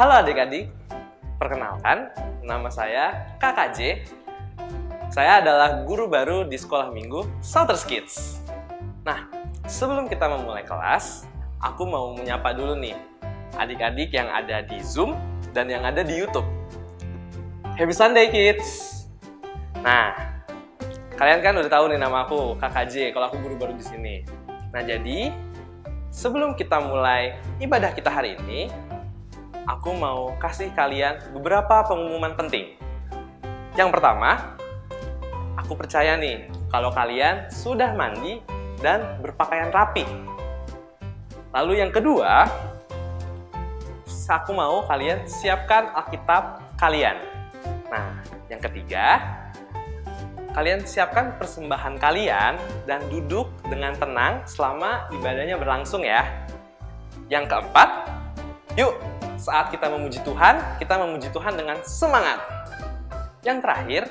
Halo adik-adik, perkenalkan, nama saya Kakak J. Saya adalah guru baru di sekolah minggu Shouters Kids. Nah, sebelum kita memulai kelas, aku mau menyapa dulu nih adik-adik yang ada di Zoom dan yang ada di YouTube. Happy Sunday Kids! Nah, kalian kan udah tahu nih nama aku, Kakak J, kalau aku guru baru di sini. Nah, jadi sebelum kita mulai ibadah kita hari ini, aku mau kasih kalian beberapa pengumuman penting. Yang pertama, aku percaya nih kalau kalian sudah mandi dan berpakaian rapi. Lalu yang kedua, aku mau kalian siapkan Alkitab kalian. Nah, yang ketiga, kalian siapkan persembahan kalian dan duduk dengan tenang selama ibadahnya berlangsung ya. Yang keempat, yuk saat kita memuji Tuhan dengan semangat. Yang terakhir,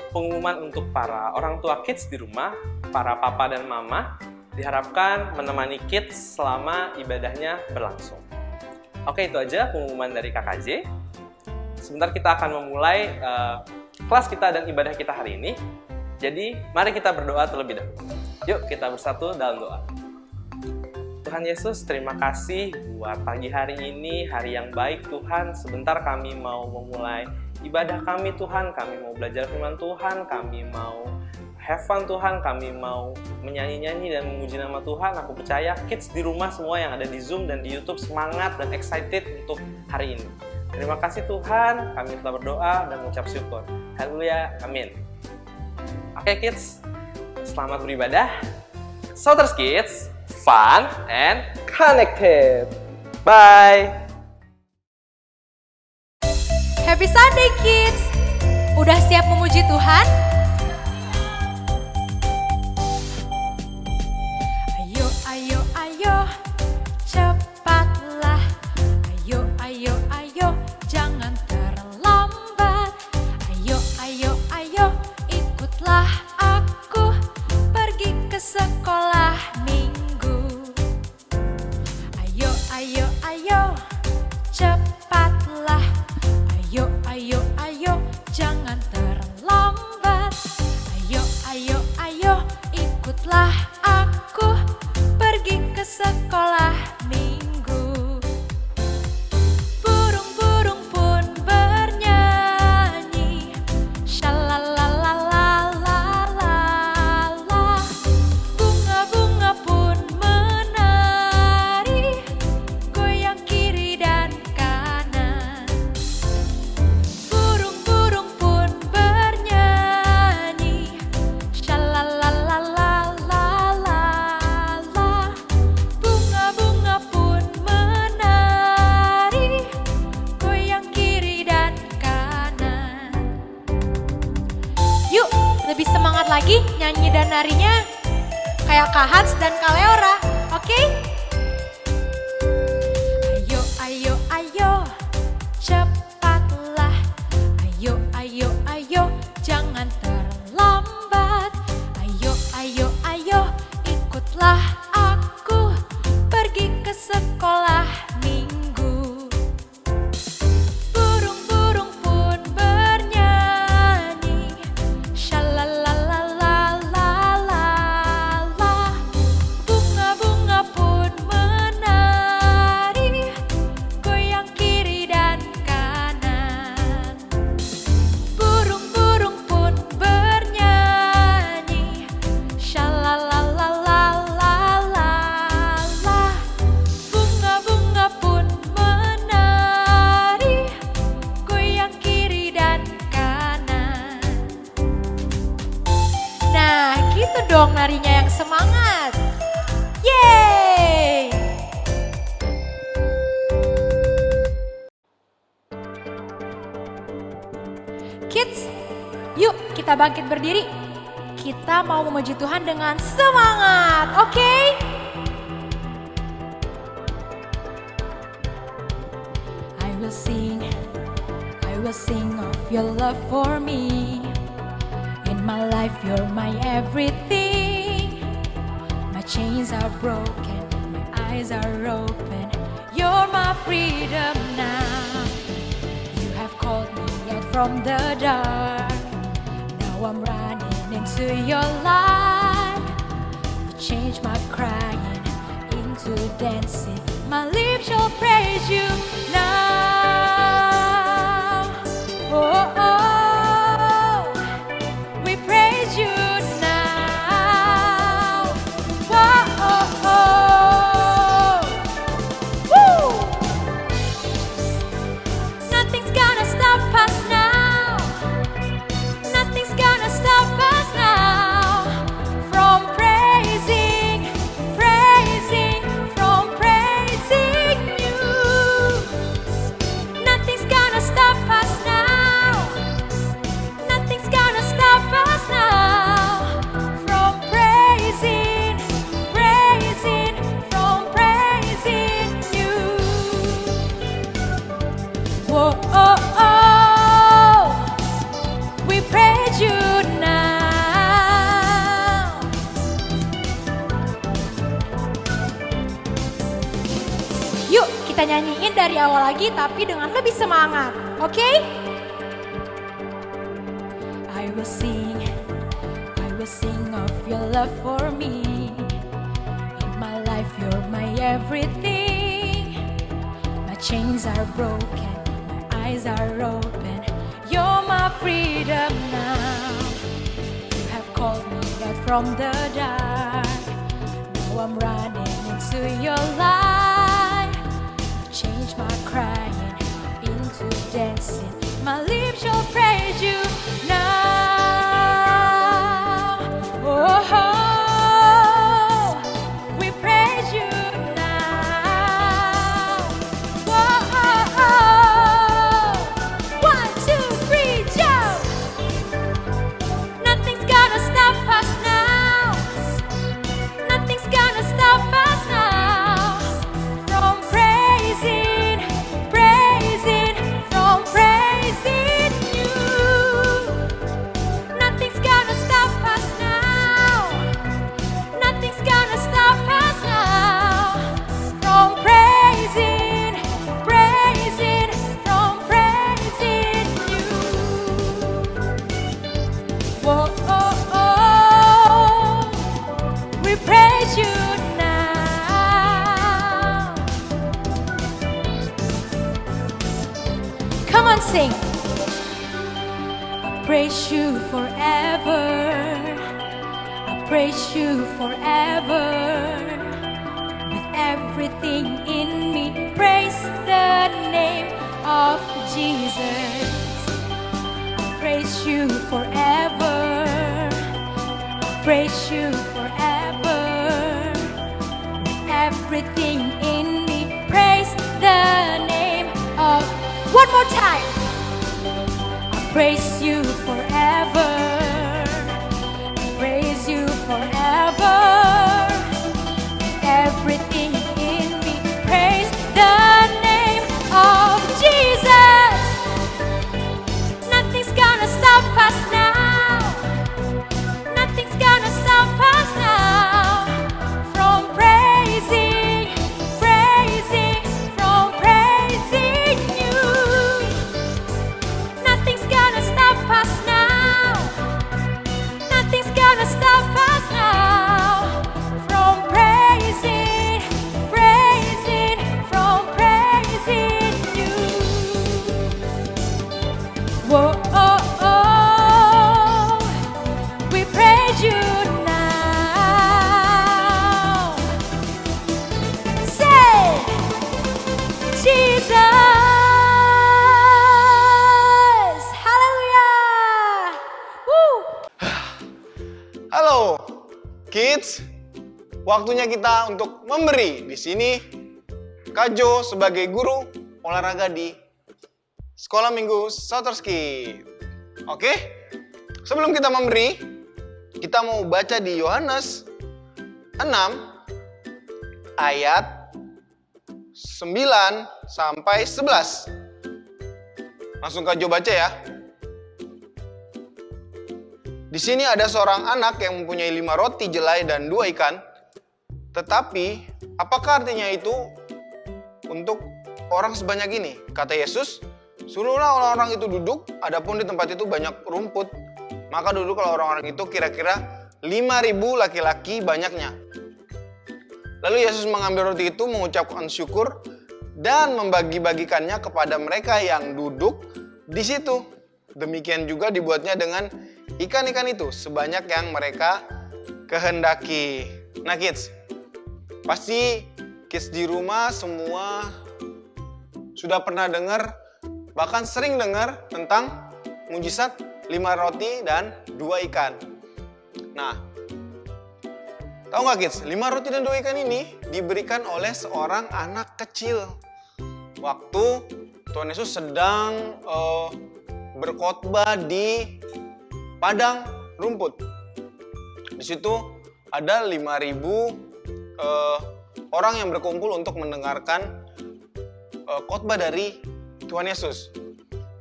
pengumuman untuk para orang tua kids di rumah, para papa dan mama, diharapkan menemani kids selama ibadahnya berlangsung. Oke, itu aja pengumuman dari Kakak J. Sebentar kita akan memulai kelas kita dan ibadah kita hari ini. Jadi, mari kita berdoa terlebih dahulu. Yuk, kita bersatu dalam doa. Tuhan Yesus, terima kasih buat pagi hari ini, hari yang baik Tuhan. Sebentar kami mau memulai ibadah kami Tuhan, kami mau belajar firman Tuhan, kami mau have fun Tuhan, kami mau menyanyi-nyanyi dan memuji nama Tuhan. Aku percaya kids di rumah semua yang ada di Zoom dan di YouTube semangat dan excited untuk hari ini. Terima kasih Tuhan, kami telah berdoa dan mengucap syukur. Haleluya, amin. Oke kids, selamat beribadah. Shouters Kids, fun and connected. Bye. Happy Sunday Kids! Udah siap memuji Tuhan? Ayo, ayo, ayo, cepatlah. Ayo, ayo, ayo, jangan terlambat. Ayo, ayo, ayo, ikutlah aku pergi ke sekolah minggu. Ayo, ayo, ayo, cepatlah. Ayo, ayo, ayo, jangan terlambat. Ayo, ayo, ayo, ikutlah aku pergi ke sekolah minggu. Burung-burung pun bernyanyi, shalalalalala. Bunga-bunga pun menari, goyang kiri dan kanan. Burung-burung pun bernyanyi, shalalalalala. Bunga-bunga pun menari, goyang kiri dan kanan. Yuk, lebih semangat lagi nyanyi dan narinya, kayak Kak Hans dan Kak Leora, oke? Ayo, ayo, ayo, cepatlah. Ayo, ayo, ayo, jangan terlambat. Ayo, ayo, ayo, ikutlah aku pergi ke sekolah minggu. Burung-burung pun bernyanyi, shalalalalala. Bunga-bunga pun menari, goyang kiri dan kanan. Burung-burung pun bernyanyi, shalalalalala. Bunga-bunga pun menari, goyang kiri dan kanan. Nah, gitu dong narinya yang semangat. Yeay! Kids, yuk kita bangkit berdiri. Kita mau memuji Tuhan dengan semangat, oke? I will sing of your love for me. In my life you're my everything. My chains are broken, my eyes are open. You're my freedom now. You have called me out from the dark. Now I'm running into your light. You changed my crying into dancing. My lips shall praise you now. Oh, oh, we praise you now. Whoa, oh, oh. Woo! Nothing's gonna stop us now. Nothing's gonna stop us now from praising, praising, from praising you. Nothing's gonna stop us now. Nothing's gonna stop us now from praising, praising, from praising you. Whoa, oh, oh, we praise you now. Yuk, kita nyanyiin dari awal lagi tapi dengan lebih semangat, oke? I will sing of your love for me. In my life you're my everything. My chains are broken, my eyes are open. You're my freedom now. You have called me out from the dark. Now I'm running into your light. You changed my crying into dancing. My lips shall praise you now. Oh, oh, we praise you now. Oh, oh, oh. 1, 2, 3, jump! Nothing's gonna stop us now. Nothing's gonna stop us now from praising, praising, from praising you. Nothing's gonna stop us now. Nothing's gonna stop us now from praising, praising, from praising you. Whoa, oh, oh, we praise you now. Come on, sing. I praise you forever. I praise you forever. With everything in me, praise the name of Jesus. I praise you forever. I praise you forever. With everything in me, praise the name of. One more time. I praise you forever. I praise you forever. Everything in me, praise the name of Jesus. Nothing's gonna stop us now. Nothing's gonna stop us now from praising, praising, from praising you. Nothing's gonna stop us now. Nothing's gonna stop us now from praising, praising, from praising you. Whoa, oh, oh, we praise you now. Say, Jesus, hallelujah. Woo. Halo, kids. Waktunya kita untuk memberi. Di sini Kajo sebagai guru olahraga di Sekolah Minggu Sauterski. Oke? Sebelum kita memberi, kita mau baca di Yohanes 6 ayat 9 sampai 11. Langsung Kajo baca ya. Di sini ada seorang anak yang mempunyai 5 roti jelai dan 2 ikan. Tetapi, apakah artinya itu? untuk orang sebanyak ini. Kata Yesus, suruhlah orang-orang itu duduk, adapun di tempat itu banyak rumput. Maka duduklah orang-orang itu kira-kira 5.000 laki-laki banyaknya. Lalu Yesus mengambil roti itu, mengucapkan syukur, dan membagi-bagikannya kepada mereka yang duduk di situ. Demikian juga dibuatnya dengan ikan-ikan itu, sebanyak yang mereka kehendaki. Nah kids, pasti kids di rumah semua sudah pernah dengar, bahkan sering dengar tentang mujizat 5 roti dan 2 ikan. Nah, tahu nggak kids, 5 roti dan 2 ikan ini diberikan oleh seorang anak kecil waktu Tuhan Yesus sedang berkhotbah di padang rumput. Di situ ada 5.000 orang yang berkumpul untuk mendengarkan khotbah dari Tuhan Yesus.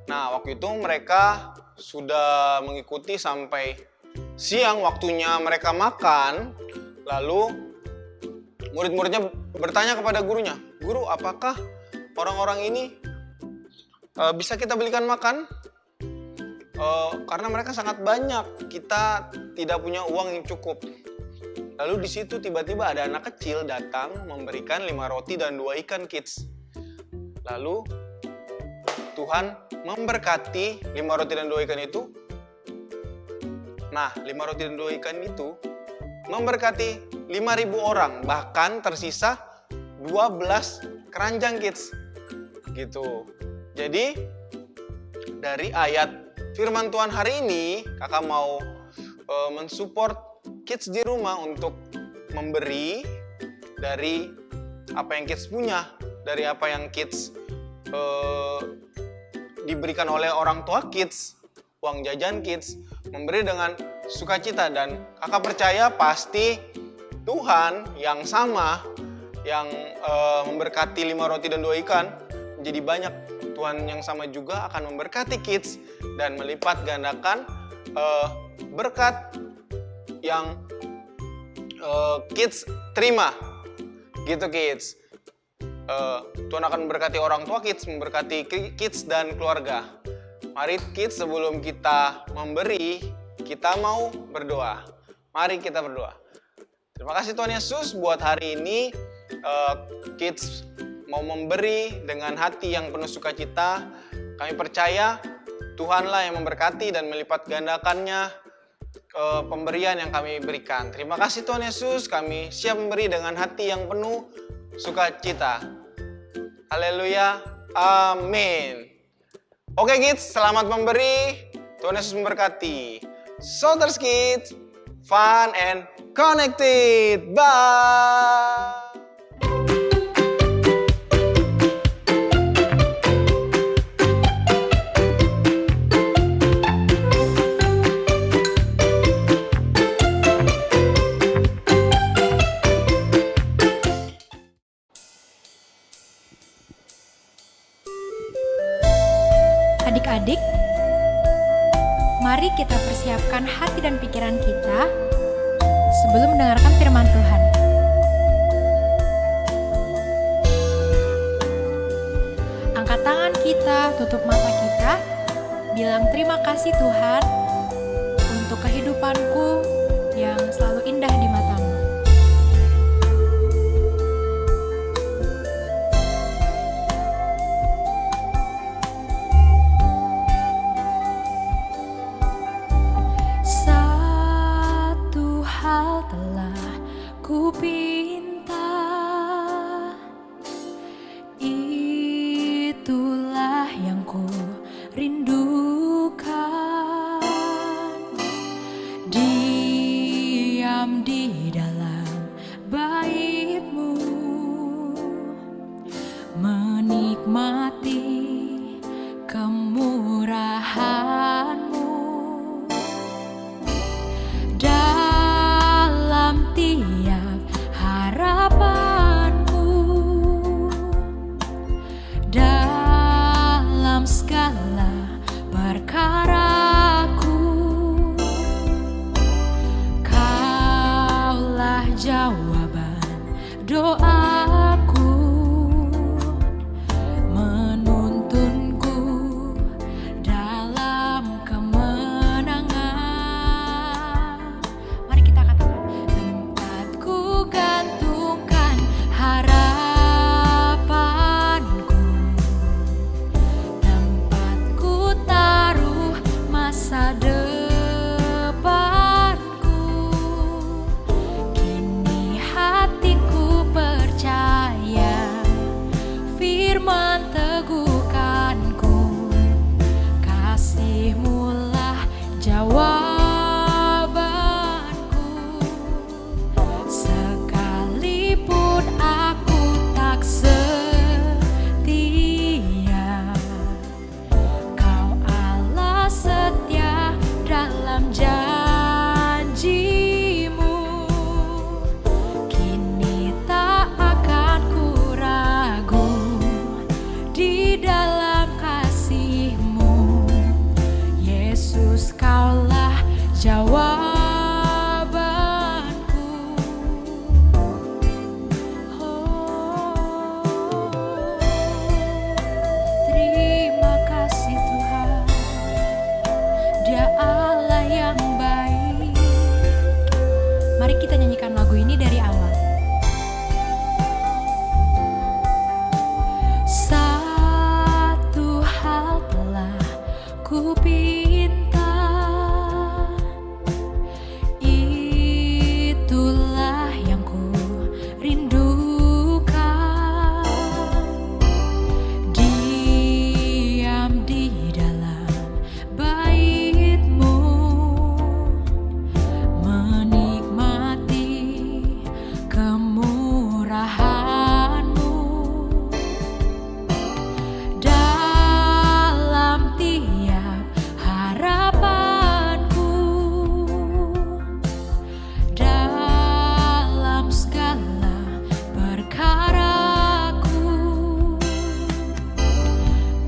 Nah, waktu itu mereka sudah mengikuti sampai siang, waktunya mereka makan. Lalu murid-muridnya bertanya kepada gurunya, "Guru, apakah orang-orang ini bisa kita belikan makan? Karena mereka sangat banyak, kita tidak punya uang yang cukup." Lalu di situ tiba-tiba ada anak kecil datang memberikan 5 roti dan 2 ikan kids. Lalu Tuhan memberkati 5 roti dan 2 ikan itu. Nah, 5 roti dan 2 ikan itu memberkati 5.000 orang, bahkan tersisa 12 keranjang kids. Gitu. Jadi dari ayat firman Tuhan hari ini, kakak mau mensupport kids di rumah untuk memberi dari apa yang kids punya, dari apa yang kids diberikan oleh orang tua kids, uang jajan kids, memberi dengan sukacita. Dan kakak percaya pasti Tuhan yang sama, yang memberkati 5 roti dan 2 ikan menjadi banyak, Tuhan yang sama juga akan memberkati kids dan melipat gandakan berkat yang kids terima. Gitu kids. Tuhan akan memberkati orang tua kids, memberkati kids dan keluarga. Mari kids, sebelum kita memberi, kita mau berdoa. Mari kita berdoa. Terima kasih Tuhan Yesus buat hari ini. Kids mau memberi dengan hati yang penuh sukacita. Kami percaya Tuhanlah yang memberkati dan melipat gandakannya pemberian yang kami berikan. Terima kasih Tuhan Yesus, kami siap memberi dengan hati yang penuh sukacita. Haleluya, amin. Oke kids, selamat memberi. Tuhan Yesus memberkati. Souters Kids, fun and connected. Bye. Adik-adik, mari kita persiapkan hati dan pikiran kita sebelum mendengarkan firman Tuhan. Angkat tangan kita, tutup mata kita, bilang terima kasih Tuhan untuk kehidupanku yang selalu indah di matamu. Ku pinta, itulah yang ku rindukan, diam di dalam bait-Mu, menikmati kemurahan-Mu. Dalam segala perkaraku, Kaulah jawaban doaku. gantungkan harapanku, tempatku taruh masa depanku. Kini hatiku percaya, firman teguhkanku, kasih-Mulah jawabanku. Sekalipun aku tak setia, Kau Allah setia dalam janji-Mu. Kini tak akan ku ragu di dalam kasih-Mu. Yesus, Kaulah jawabanku. Oh, terima kasih Tuhan, Dia Allah yang baik. Mari kita nyanyikan lagu ini dari awal. Satu hal telah ku pinta, itulah yang ku rindukan, diam di dalam bait-Mu, menikmati kemurahan-Mu. Dalam tiap harapanku, dalam segala perkaraku,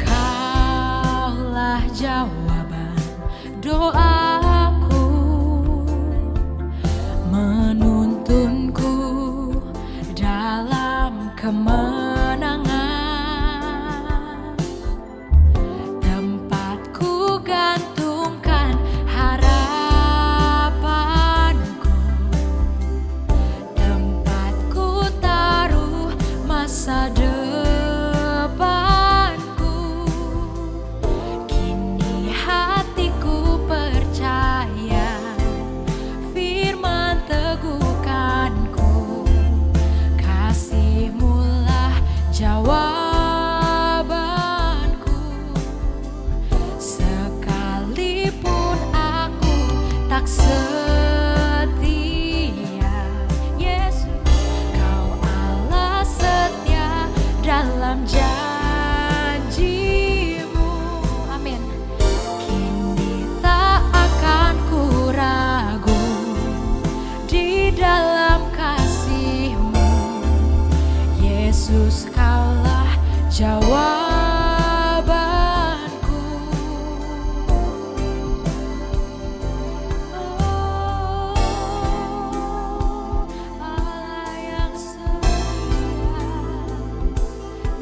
Kaulah jawaban doaku, menuntunku dalam kemenangan. Tempatku gantungkan harapanku, tempatku taruh masa depanku. Kini hatiku percaya, firman teguhkanku, kasih-Mulah jawabanku. Sekalipun aku tak setia, Yesus, Kau Allah setia dalam janji-Mu. Amin. Kini tak akan ku ragu di dalam kasih-Mu. Yesus, Kaulah jawabanku. Oh, Allah yang setia,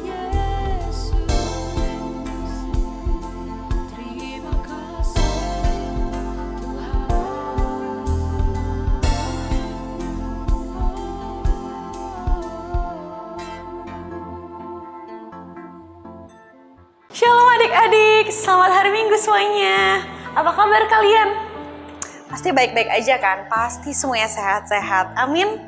Yesus, terima kasih Tuhan. Shalom adik-adik, selamat hari Minggu semuanya. Apa kabar kalian? Pasti baik-baik aja kan? Pasti semuanya sehat-sehat, amin.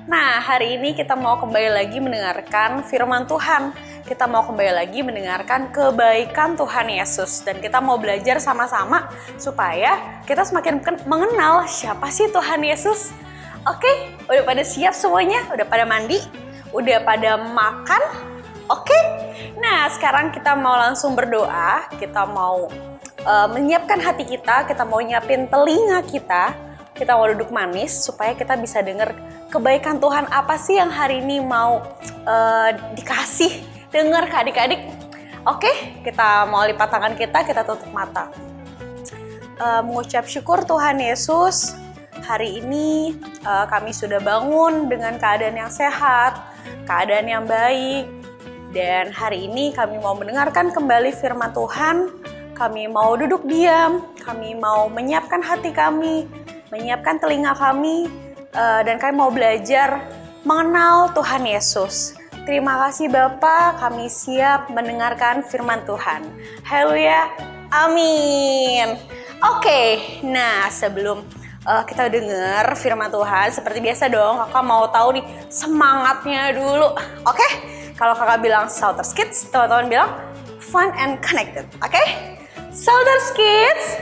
Nah, hari ini kita mau kembali lagi mendengarkan firman Tuhan. Kita mau kembali lagi mendengarkan kebaikan Tuhan Yesus. Dan kita mau belajar sama-sama supaya kita semakin mengenal siapa sih Tuhan Yesus. Oke, udah pada siap semuanya? Udah pada mandi? Udah pada makan? Oke, nah sekarang kita mau langsung berdoa, kita mau menyiapkan hati kita mau nyiapin telinga kita mau duduk manis supaya kita bisa dengar kebaikan Tuhan apa sih yang hari ini mau dikasih dengar ke adik-adik. Oke, kita mau lipat tangan kita tutup mata. Mengucap syukur Tuhan Yesus, hari ini kami sudah bangun dengan keadaan yang sehat, keadaan yang baik. Dan hari ini kami mau mendengarkan kembali firman Tuhan, kami mau duduk diam, kami mau menyiapkan hati kami, menyiapkan telinga kami, dan kami mau belajar mengenal Tuhan Yesus. Terima kasih Bapak, kami siap mendengarkan firman Tuhan. Haleluya, amin. Oke, nah sebelum kita dengar firman Tuhan, seperti biasa dong, kakak mau tahu nih semangatnya dulu. Oke, kalau kakak bilang Shouters Kids, teman-teman bilang fun and connected. Oke, Shouters Kids,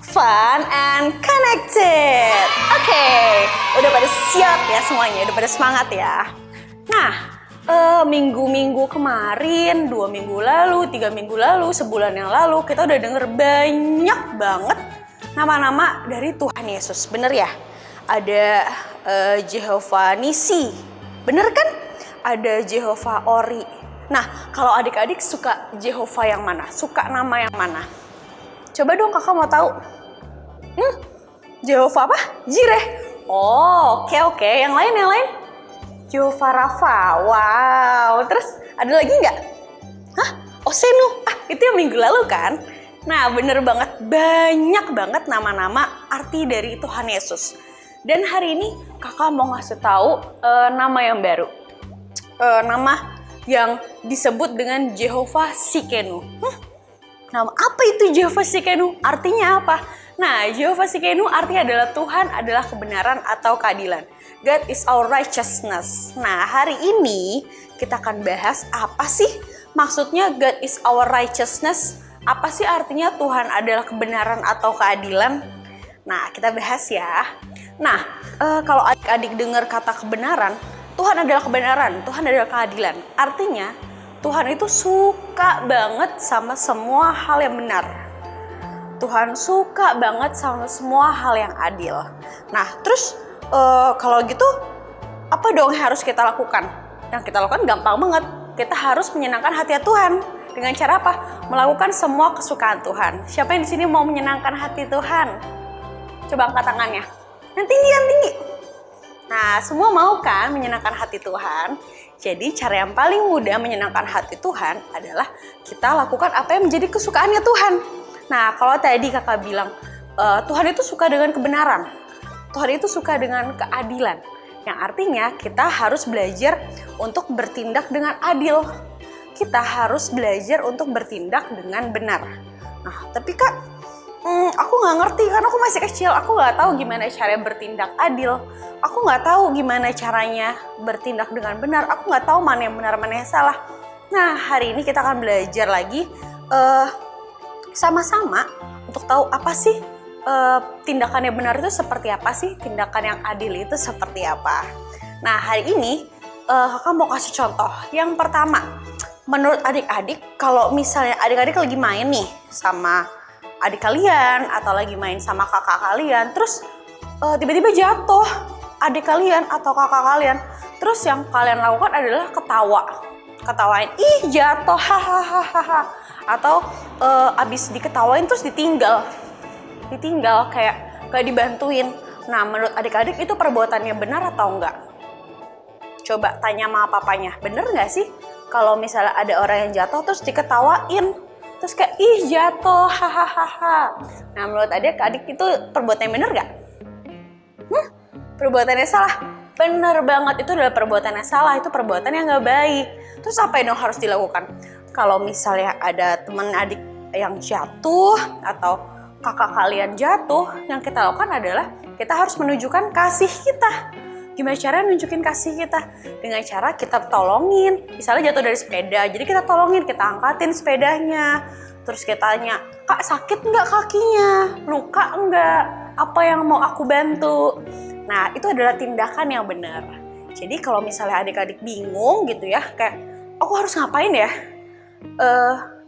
fun and connected. Oke, udah pada siap ya semuanya, udah pada semangat ya. Nah, minggu-minggu kemarin, 2 minggu lalu, 3 minggu lalu, sebulan yang lalu, kita udah denger banyak banget nama-nama dari Tuhan Yesus. Bener ya? Ada Jehovah Nisi, bener kan? Ada Jehovah Ori. Nah, kalau adik-adik suka Jehovah yang mana? Suka nama yang mana? Coba dong kakak mau tahu. Jehovah apa? Jireh. Oh, oke. Yang lain? Jehovah Rafa. Wow. Terus ada lagi nggak? Hah? Osenu. Itu yang minggu lalu kan? Nah, bener banget. Banyak banget nama-nama arti dari Tuhan Yesus. Dan hari ini kakak mau ngasih tahu nama yang baru. Nama yang disebut dengan Jehovah Tsidkenu. Nama apa itu Jehovah Tsidkenu? Artinya apa? Nah, Jehovah Tsidkenu artinya adalah Tuhan adalah kebenaran atau keadilan. God is our righteousness. Nah, hari ini kita akan bahas apa sih maksudnya God is our righteousness? Apa sih artinya Tuhan adalah kebenaran atau keadilan? Nah, kita bahas ya. Nah, kalau adik-adik dengar kata kebenaran, Tuhan adalah kebenaran, Tuhan adalah keadilan. Artinya, Tuhan itu suka banget sama semua hal yang benar. Tuhan suka banget sama semua hal yang adil. Nah, terus kalau gitu, apa dong yang harus kita lakukan? Yang kita lakukan gampang banget. Kita harus menyenangkan hati Tuhan. Dengan cara apa? Melakukan semua kesukaan Tuhan. Siapa yang di sini mau menyenangkan hati Tuhan? Coba angkat tangannya. Yang tinggi. Nah, semua mau kan menyenangkan hati Tuhan? Jadi cara yang paling mudah menyenangkan hati Tuhan adalah kita lakukan apa yang menjadi kesukaannya Tuhan. Nah, kalau tadi kakak bilang Tuhan itu suka dengan kebenaran, Tuhan itu suka dengan keadilan, yang artinya kita harus belajar untuk bertindak dengan adil. Kita harus belajar untuk bertindak dengan benar. Nah, tapi kak, aku nggak ngerti karena aku masih kecil. Aku nggak tahu gimana cara bertindak adil. Aku nggak tahu gimana caranya bertindak dengan benar. Aku nggak tahu mana yang benar, mana yang salah. Nah, hari ini kita akan belajar lagi sama-sama untuk tahu apa sih tindakan yang benar itu seperti apa sih, tindakan yang adil itu seperti apa. Nah, hari ini kakak mau kasih contoh. Yang pertama, menurut adik-adik, kalau misalnya adik-adik lagi main nih sama adik kalian atau lagi main sama kakak kalian, terus tiba-tiba jatuh adik kalian atau kakak kalian, terus yang kalian lakukan adalah ketawain, ih jatuh, hahaha, atau abis diketawain terus ditinggal kayak gak dibantuin. Nah, menurut adik-adik itu perbuatannya benar atau enggak? Coba tanya sama papanya, bener gak sih kalau misalnya ada orang yang jatuh terus diketawain, terus kayak ih jatuh, hahaha. Nah, menurut adik-adik itu perbuatannya bener gak? Perbuatannya salah? Bener banget, itu adalah perbuatan yang salah, itu perbuatan yang gak baik. Terus apa yang harus dilakukan? Kalau misalnya ada teman adik yang jatuh atau kakak kalian jatuh, yang kita lakukan adalah kita harus menunjukkan kasih kita. Gimana cara nunjukin kasih kita? Dengan cara kita tolongin. Misalnya jatuh dari sepeda, jadi kita tolongin, kita angkatin sepedanya. Terus kita tanya, kak sakit nggak kakinya? Luka nggak? Apa yang mau aku bantu? Nah, itu adalah tindakan yang benar. Jadi kalau misalnya adik-adik bingung gitu ya, kayak aku harus ngapain ya?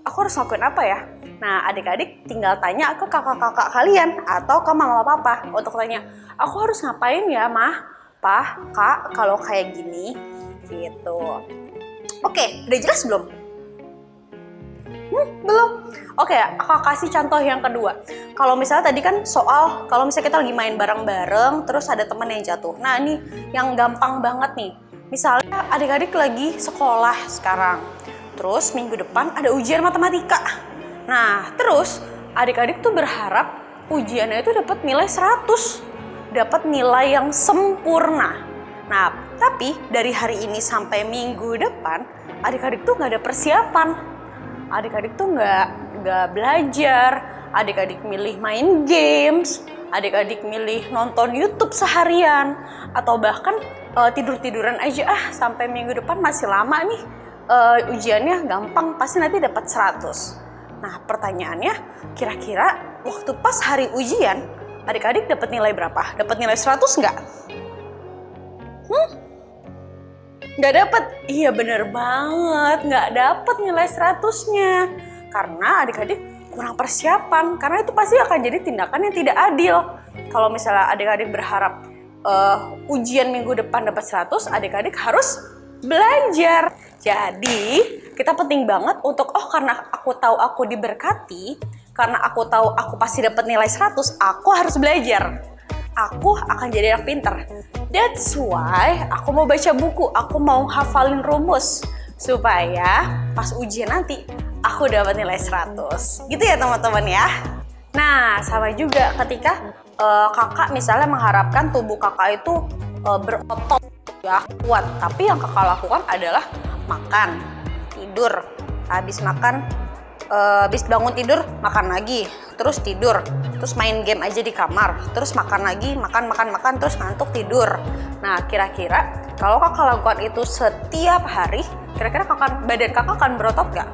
Aku harus lakuin apa ya? Nah, adik-adik tinggal tanya ke kakak-kakak kalian atau ke mama papa untuk tanya, aku harus ngapain ya, mah, pah, kak, kalau kayak gini, gitu. Oke, udah jelas belum? Belum? Oke, aku kasih contoh yang kedua. Kalau misalnya tadi kan soal, kalau misalnya kita lagi main bareng-bareng, terus ada temen yang jatuh. Nah, ini yang gampang banget nih. Misalnya adik-adik lagi sekolah sekarang, terus minggu depan ada ujian matematika. Nah, terus adik-adik tuh berharap ujiannya itu dapat nilai 100. Dapat nilai yang sempurna. Nah, tapi dari hari ini sampai minggu depan, adik-adik tuh nggak ada persiapan. Adik-adik tuh nggak belajar, adik-adik milih main games, adik-adik milih nonton YouTube seharian, atau bahkan tidur-tiduran aja, sampai minggu depan masih lama nih, ujiannya gampang, pasti nanti dapat 100. Nah, pertanyaannya, kira-kira waktu pas hari ujian, adik-adik dapat nilai berapa? Dapat nilai 100 nggak? Nggak dapat? Iya bener banget, nggak dapat nilai 100-nya. Karena adik-adik kurang persiapan, karena itu pasti akan jadi tindakan yang tidak adil. Kalau misalnya adik-adik berharap ujian minggu depan dapat 100, adik-adik harus belajar. Jadi, kita penting banget untuk, karena aku tahu aku diberkati, karena aku tahu aku pasti dapat nilai 100, aku harus belajar. Aku akan jadi anak pintar. That's why aku mau baca buku, aku mau hafalin rumus. Supaya pas ujian nanti, aku dapat nilai 100. Gitu ya teman-teman ya. Nah, sama juga ketika kakak misalnya mengharapkan tubuh kakak itu berotot, ya kuat. Tapi yang kakak lakukan adalah makan, tidur. Habis makan, habis bangun tidur, makan lagi. Terus tidur, terus main game aja di kamar, terus makan lagi, makan, terus ngantuk tidur. Nah, kira-kira kalau kakak lakukan itu setiap hari, kira-kira badan kakak akan berotot gak?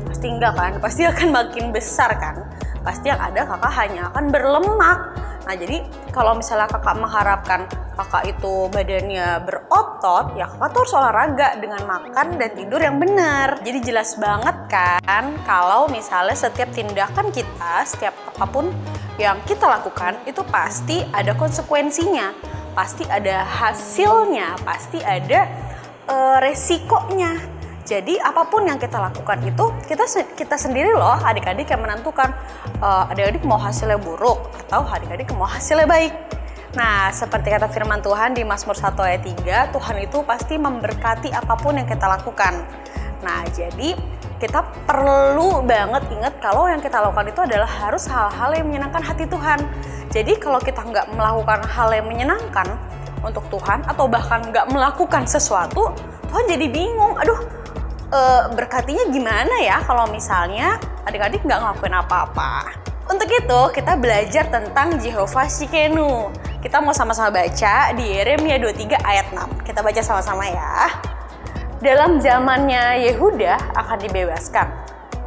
Pasti enggak kan? Pasti akan makin besar kan? Pasti yang ada kakak hanya akan berlemak. Nah, jadi kalau misalnya kakak mengharapkan kakak itu badannya berotot, ya kakak tuh harus olahraga dengan makan dan tidur yang benar. Jadi jelas banget kan kalau misalnya setiap tindakan kita, setiap apapun yang kita lakukan itu pasti ada konsekuensinya, pasti ada hasilnya, pasti ada resikonya. Jadi apapun yang kita lakukan itu kita sendiri loh adik-adik yang menentukan adik-adik mau hasilnya buruk atau adik-adik mau hasilnya baik. Nah, seperti kata firman Tuhan di Mazmur 1 ayat 3, Tuhan itu pasti memberkati apapun yang kita lakukan. Nah, jadi kita perlu banget ingat kalau yang kita lakukan itu adalah harus hal-hal yang menyenangkan hati Tuhan. Jadi kalau kita nggak melakukan hal yang menyenangkan untuk Tuhan atau bahkan nggak melakukan sesuatu, Tuhan jadi bingung. Berkatinya gimana ya kalau misalnya adik-adik nggak ngelakuin apa-apa. Untuk itu kita belajar tentang Jehovah Shikenu. Kita mau sama-sama baca di Yeremia 23 ayat 6. Kita baca sama-sama ya. Dalam zamannya Yehuda akan dibebaskan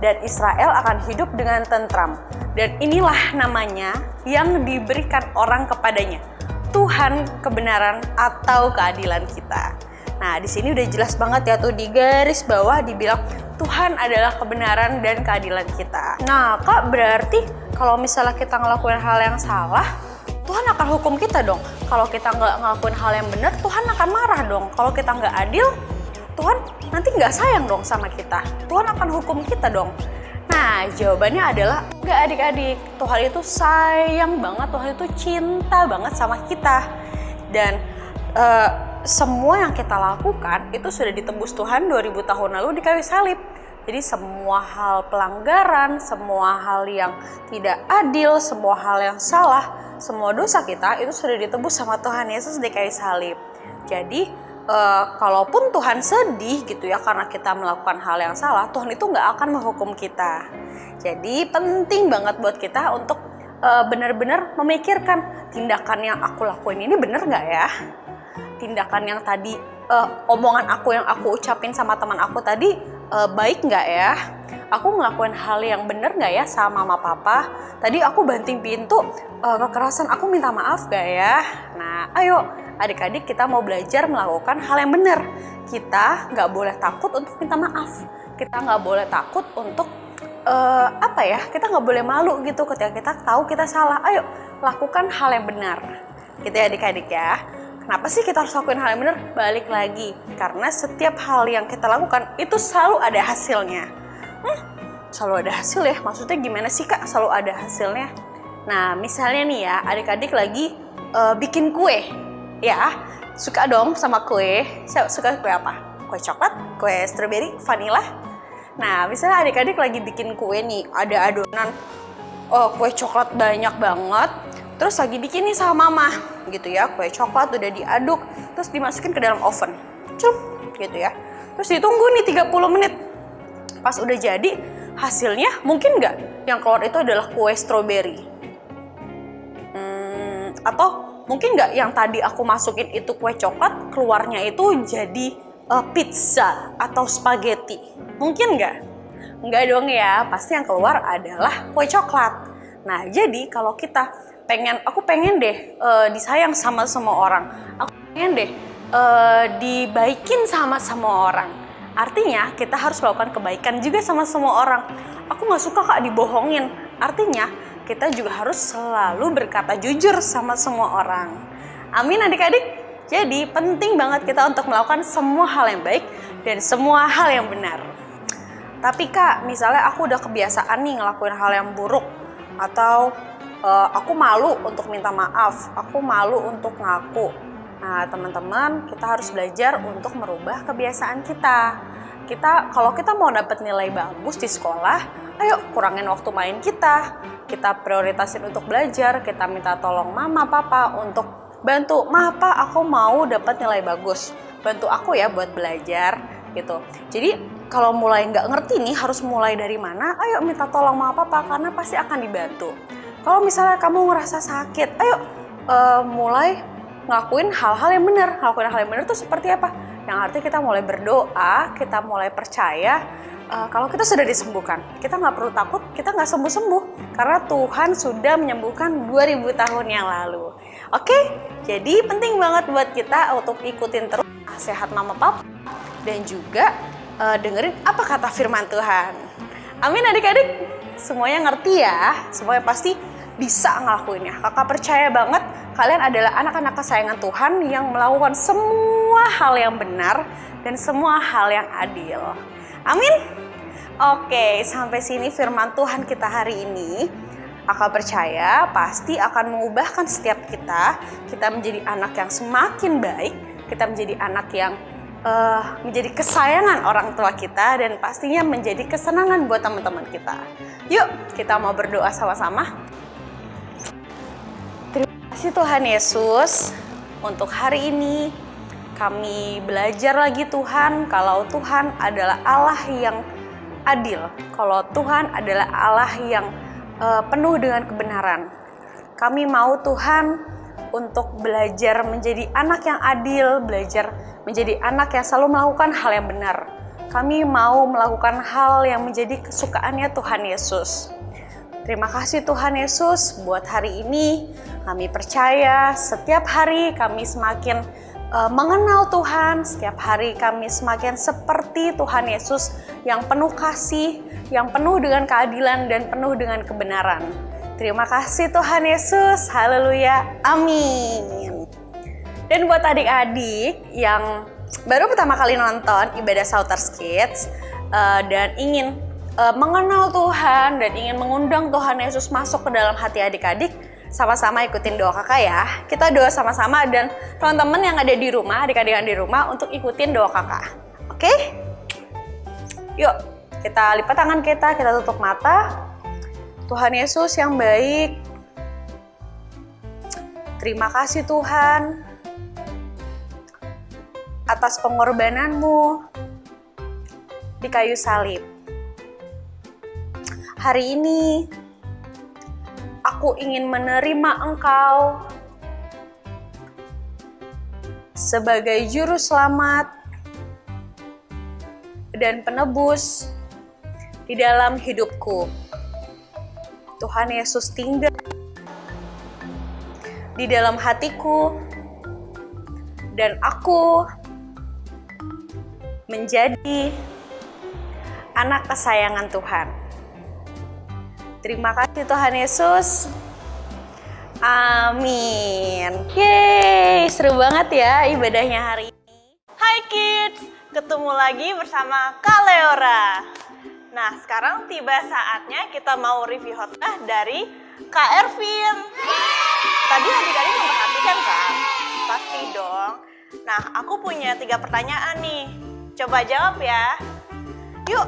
dan Israel akan hidup dengan tentram. Dan inilah namanya yang diberikan orang kepadanya, Tuhan kebenaran atau keadilan kita. Nah, di sini udah jelas banget ya tuh di garis bawah dibilang Tuhan adalah kebenaran dan keadilan kita. Nah, Kak, berarti kalau misalnya kita ngelakuin hal yang salah, Tuhan akan hukum kita dong. Kalau kita nggak ngelakuin hal yang benar, Tuhan akan marah dong. Kalau kita nggak adil, Tuhan nanti nggak sayang dong sama kita. Tuhan akan hukum kita dong. Nah, jawabannya adalah nggak adik-adik. Tuhan itu sayang banget, Tuhan itu cinta banget sama kita. Dan semua yang kita lakukan itu sudah ditebus Tuhan 2000 tahun lalu di kayu salib. Jadi semua hal pelanggaran, semua hal yang tidak adil, semua hal yang salah, semua dosa kita itu sudah ditebus sama Tuhan Yesus di kayu salib. Jadi kalaupun Tuhan sedih gitu ya karena kita melakukan hal yang salah, Tuhan itu nggak akan menghukum kita. Jadi penting banget buat kita untuk benar-benar memikirkan tindakan yang aku lakuin ini benar nggak ya? Tindakan yang tadi, omongan aku yang aku ucapin sama teman aku tadi baik nggak ya? Aku ngelakuin hal yang bener nggak ya sama mama papa? Tadi aku banting pintu, kekerasan, aku minta maaf nggak ya? Nah, ayo adik-adik kita mau belajar melakukan hal yang benar. Kita nggak boleh takut untuk minta maaf. Kita nggak boleh takut untuk kita nggak boleh malu gitu ketika kita tahu kita salah. Ayo lakukan hal yang benar. Gitu ya adik-adik ya. Kenapa sih kita harus lakuin hal yang benar? Balik lagi, karena setiap hal yang kita lakukan itu selalu ada hasilnya. Selalu ada hasil ya? Maksudnya gimana sih Kak selalu ada hasilnya? Nah, misalnya nih ya, adik-adik lagi bikin kue. Ya, suka dong sama kue. Suka kue apa? Kue coklat, kue strawberry, vanilla. Nah, misalnya adik-adik lagi bikin kue nih, ada adonan kue coklat banyak banget. terus lagi bikin nih sama mama gitu ya, kue coklat udah diaduk, terus dimasukin ke dalam oven, cup gitu ya. Terus ditunggu nih 30 menit. Pas udah jadi, hasilnya mungkin nggak yang keluar itu adalah kue stroberi? Atau mungkin nggak yang tadi aku masukin itu kue coklat, keluarnya itu jadi pizza atau spaghetti? Mungkin nggak? Nggak dong ya, pasti yang keluar adalah kue coklat. Nah, jadi kalau kita aku pengen deh disayang sama semua orang. Aku pengen deh dibaikin sama semua orang. Artinya kita harus melakukan kebaikan juga sama semua orang. Aku nggak suka Kak dibohongin. Artinya kita juga harus selalu berkata jujur sama semua orang. Amin adik-adik. Jadi penting banget kita untuk melakukan semua hal yang baik dan semua hal yang benar. Tapi Kak, misalnya aku udah kebiasaan nih ngelakuin hal yang buruk, atau aku malu untuk minta maaf, aku malu untuk ngaku. Nah teman-teman, kita harus belajar untuk merubah kebiasaan kita. Kalau kita mau dapat nilai bagus di sekolah, ayo kurangin waktu main kita prioritasin untuk belajar, kita minta tolong mama papa untuk bantu, "Ma, Pa, aku mau dapat nilai bagus, bantu aku ya buat belajar," gitu. Jadi kalau mulai nggak ngerti nih harus mulai dari mana, ayo minta tolong mama papa karena pasti akan dibantu. Kalau misalnya kamu ngerasa sakit, ayo mulai ngelakuin hal-hal yang benar. Ngelakuin hal yang benar itu seperti apa? Yang artinya kita mulai berdoa, kita mulai percaya kalau kita sudah disembuhkan. Kita nggak perlu takut, kita nggak sembuh-sembuh karena Tuhan sudah menyembuhkan 2000 tahun yang lalu. Oke, jadi penting banget buat kita untuk ikutin terus nasihat mama papa dan juga dengerin apa kata firman Tuhan. Amin adik-adik, semuanya ngerti ya, semuanya pasti bisa ngelakuinnya. Kakak percaya banget kalian adalah anak-anak kesayangan Tuhan yang melakukan semua hal yang benar dan semua hal yang adil. Amin. Oke, sampai sini firman Tuhan kita hari ini. Kakak percaya pasti akan mengubahkan setiap kita menjadi anak yang semakin baik, kita menjadi anak yang menjadi kesayangan orang tua kita, dan pastinya menjadi kesenangan buat teman-teman kita. Yuk, kita mau berdoa sama-sama. Terima kasih Tuhan Yesus, untuk hari ini kami belajar lagi Tuhan, kalau Tuhan adalah Allah yang adil, kalau Tuhan adalah Allah yang penuh dengan kebenaran. Kami mau Tuhan untuk belajar menjadi anak yang adil, belajar menjadi anak yang selalu melakukan hal yang benar. Kami mau melakukan hal yang menjadi kesukaannya Tuhan Yesus. Terima kasih Tuhan Yesus buat hari ini. Kami percaya setiap hari kami semakin mengenal Tuhan, setiap hari kami semakin seperti Tuhan Yesus yang penuh kasih, yang penuh dengan keadilan dan penuh dengan kebenaran. Terima kasih Tuhan Yesus, haleluya, amin. Dan buat adik-adik yang baru pertama kali nonton ibadah Shouters Kids dan ingin mengenal Tuhan dan ingin mengundang Tuhan Yesus masuk ke dalam hati adik-adik, sama-sama ikutin doa kakak ya. Kita doa sama-sama dan teman-teman yang ada di rumah, adik-adik yang di rumah untuk ikutin doa kakak. Oke? Yuk, kita lipat tangan kita tutup mata. Tuhan Yesus yang baik, terima kasih Tuhan atas pengorbananmu di kayu salib. Hari ini aku ingin menerima Engkau sebagai juru selamat dan penebus di dalam hidupku. Tuhan Yesus tinggal di dalam hatiku dan aku menjadi anak kesayangan Tuhan. Terima kasih Tuhan Yesus. Amin. Yeay, seru banget ya ibadahnya hari ini. Hai kids, ketemu lagi bersama Kak Leora. Nah, sekarang tiba saatnya kita mau review khotbah dari Kak Ervin. Tadi adik-adik memperhatikan kan? Pasti dong. Nah, aku punya 3 pertanyaan nih. Coba jawab ya. Yuk.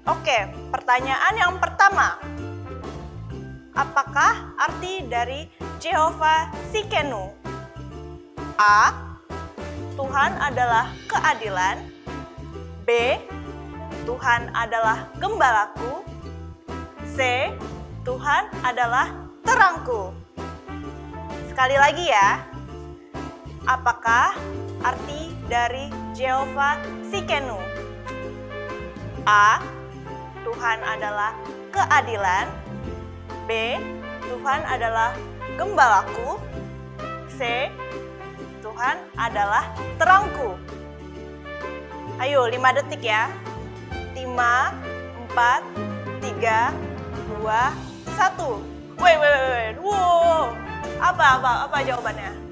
Oke, pertanyaan yang pertama. apakah arti dari Jehovah Tsidkenu? A. Tuhan adalah keadilan. B. Tuhan adalah gembalaku. C. Tuhan adalah terangku. Sekali lagi ya. Apakah arti dari Jehovah Tsidkenu? A. Tuhan adalah keadilan. B. Tuhan adalah gembalaku. C. Tuhan adalah terangku. Ayo 5 detik ya. 5, 4, 3, 2, 1. Wait. Wow. Apa jawabannya?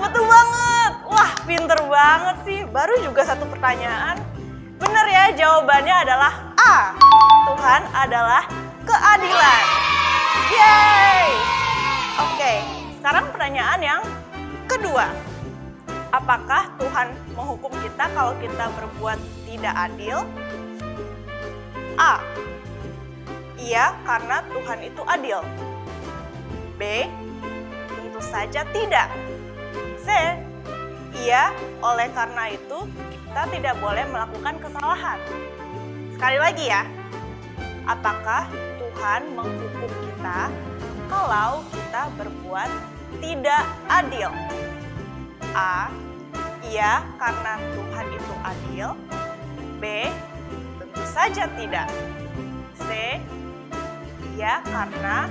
Betul banget. Wah, pinter banget sih. Baru juga 1 pertanyaan. Bener ya, jawabannya adalah A. Tuhan adalah keadilan. Yeay! Oke, sekarang pertanyaan yang kedua. Apakah Tuhan menghukum kita kalau kita berbuat tidak adil? A. Iya, karena Tuhan itu adil. B. Tentu saja tidak. C. Iya, oleh karena itu kita tidak boleh melakukan kesalahan. Sekali lagi ya. Apakah Tuhan menghukum kita kalau kita berbuat tidak adil? A. Iya, karena Tuhan itu adil. B. Tentu saja tidak. C. Iya, karena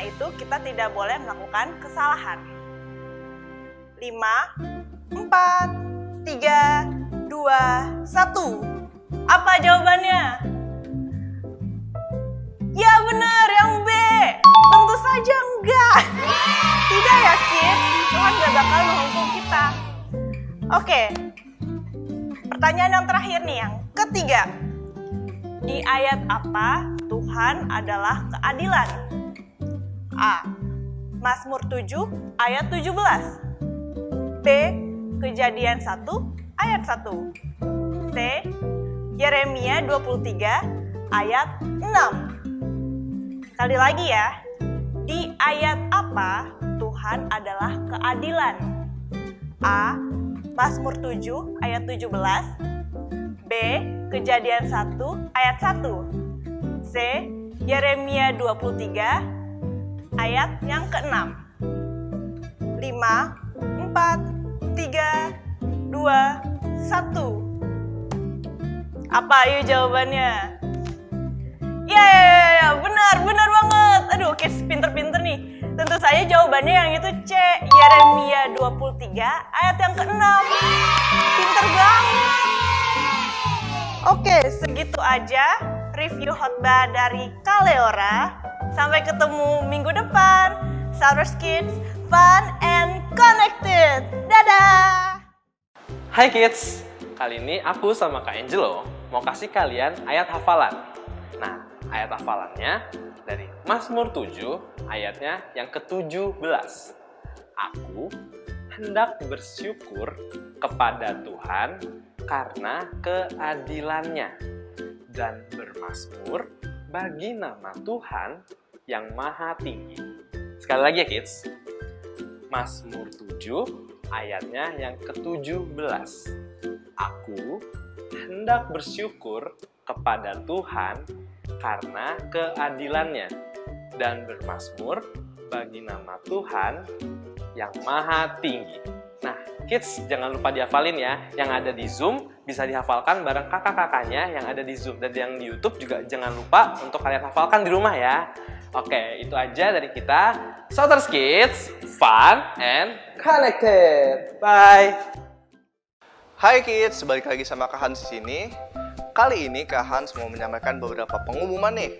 itu kita tidak boleh melakukan kesalahan. 5, 4, 3, 2, 1. Apa jawabannya? Ya benar, yang B. Tentu saja enggak. Tidak ya, kids. Tuhan gak bakal menghukum kita. Oke. Pertanyaan yang terakhir nih, yang ketiga. Di ayat apa Tuhan adalah keadilan? A. Mazmur 7 ayat 17. B. Kejadian 1 ayat 1. C. Yeremia 23 ayat 6. Sekali lagi ya. Di ayat apa Tuhan adalah keadilan? A. Mazmur 7 ayat 17. B. Kejadian 1 ayat 1. C. Yeremia 23 ayat yang ke-6. 5, 4, 3, 2, 1. Apa yuk jawabannya? Ya, benar banget. Aduh, kids pinter-pinter nih. Tentu saja jawabannya yang itu C, Yeremia 23 ayat yang ke-6. Pinter banget. Oke, segitu aja review khotbah dari Kak Leora. Sampai ketemu minggu depan. Saurus Kids, fun and connected. Dadah! Hai kids, kali ini aku sama Kak Angelo mau kasih kalian ayat hafalan. Nah, ayat hafalannya dari Mazmur 7 ayatnya yang ke-17. Aku hendak bersyukur kepada Tuhan karena keadilannya dan bermazmur bagi nama Tuhan yang maha tinggi. Sekali lagi ya kids. Mazmur 7 ayatnya yang ke-17. Aku hendak bersyukur kepada Tuhan karena keadilannya dan bermazmur bagi nama Tuhan yang maha tinggi. Nah, kids jangan lupa dihafalin ya. Yang ada di Zoom bisa dihafalkan bareng kakak-kakaknya yang ada di Zoom. Dan yang di YouTube juga jangan lupa untuk kalian hafalkan di rumah ya. Oke, itu aja dari kita. Sauters Kids, fun and connected. Bye. Hai kids, balik lagi sama Kak Hans di sini. Kali ini Kak Hans mau menyampaikan beberapa pengumuman nih.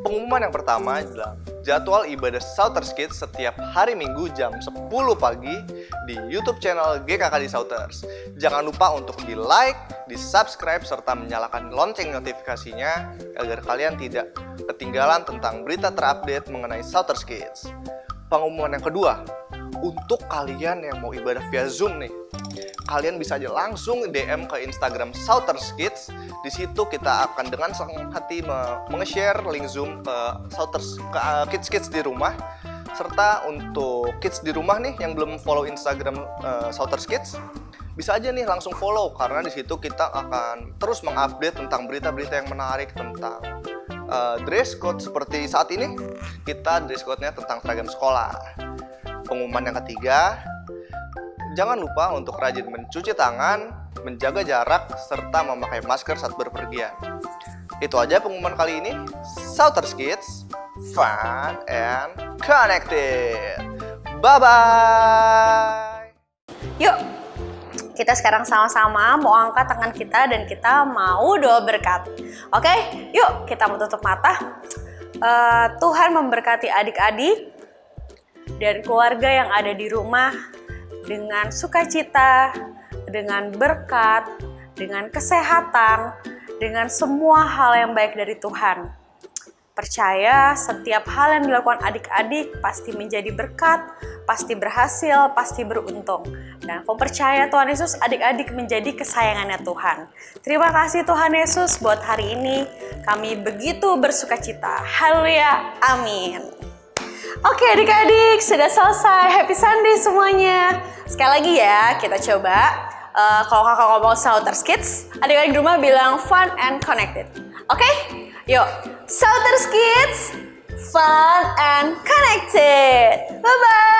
Pengumuman yang pertama adalah jadwal ibadah Sauters Kids setiap hari Minggu jam 10 pagi di YouTube channel GKKD Sauters. Jangan lupa untuk di-like, di-subscribe, serta menyalakan lonceng notifikasinya agar kalian tidak ketinggalan tentang berita terupdate mengenai Sauters Kids. Pengumuman yang kedua, untuk kalian yang mau ibadah via Zoom nih, kalian bisa aja langsung DM ke Instagram Shouters Kids. Di situ kita akan dengan senang hati menge-share link Zoom ke Shouters, ke kids-kids di rumah. Serta untuk kids di rumah nih yang belum follow Instagram Shouters Kids, bisa aja nih langsung follow, karena di situ kita akan terus mengupdate tentang berita-berita yang menarik tentang dress code. Seperti saat ini kita dress code-nya tentang seragam sekolah. Pengumuman yang ketiga, jangan lupa untuk rajin mencuci tangan, menjaga jarak, serta memakai masker saat berpergian. Itu aja pengumuman kali ini. Shouters Kids, fun and connected. Bye-bye. Yuk, kita sekarang sama-sama mau angkat tangan kita dan kita mau doa berkat. Oke, yuk kita mau tutup mata. Tuhan memberkati adik-adik dan keluarga yang ada di rumah dengan sukacita, dengan berkat, dengan kesehatan, dengan semua hal yang baik dari Tuhan. Percaya setiap hal yang dilakukan adik-adik pasti menjadi berkat, pasti berhasil, pasti beruntung. Dan aku percaya Tuhan Yesus, adik-adik menjadi kesayangannya Tuhan. Terima kasih Tuhan Yesus buat hari ini. Kami begitu bersukacita. Haleluya. Amin. Oke adik-adik, sudah selesai. Happy Sunday semuanya. Sekali lagi ya, kita coba. Kalau kakak ngomong Shouters Kids, adik-adik di rumah bilang fun and connected. Oke? Yuk, Shouters Kids, fun and connected. Bye-bye.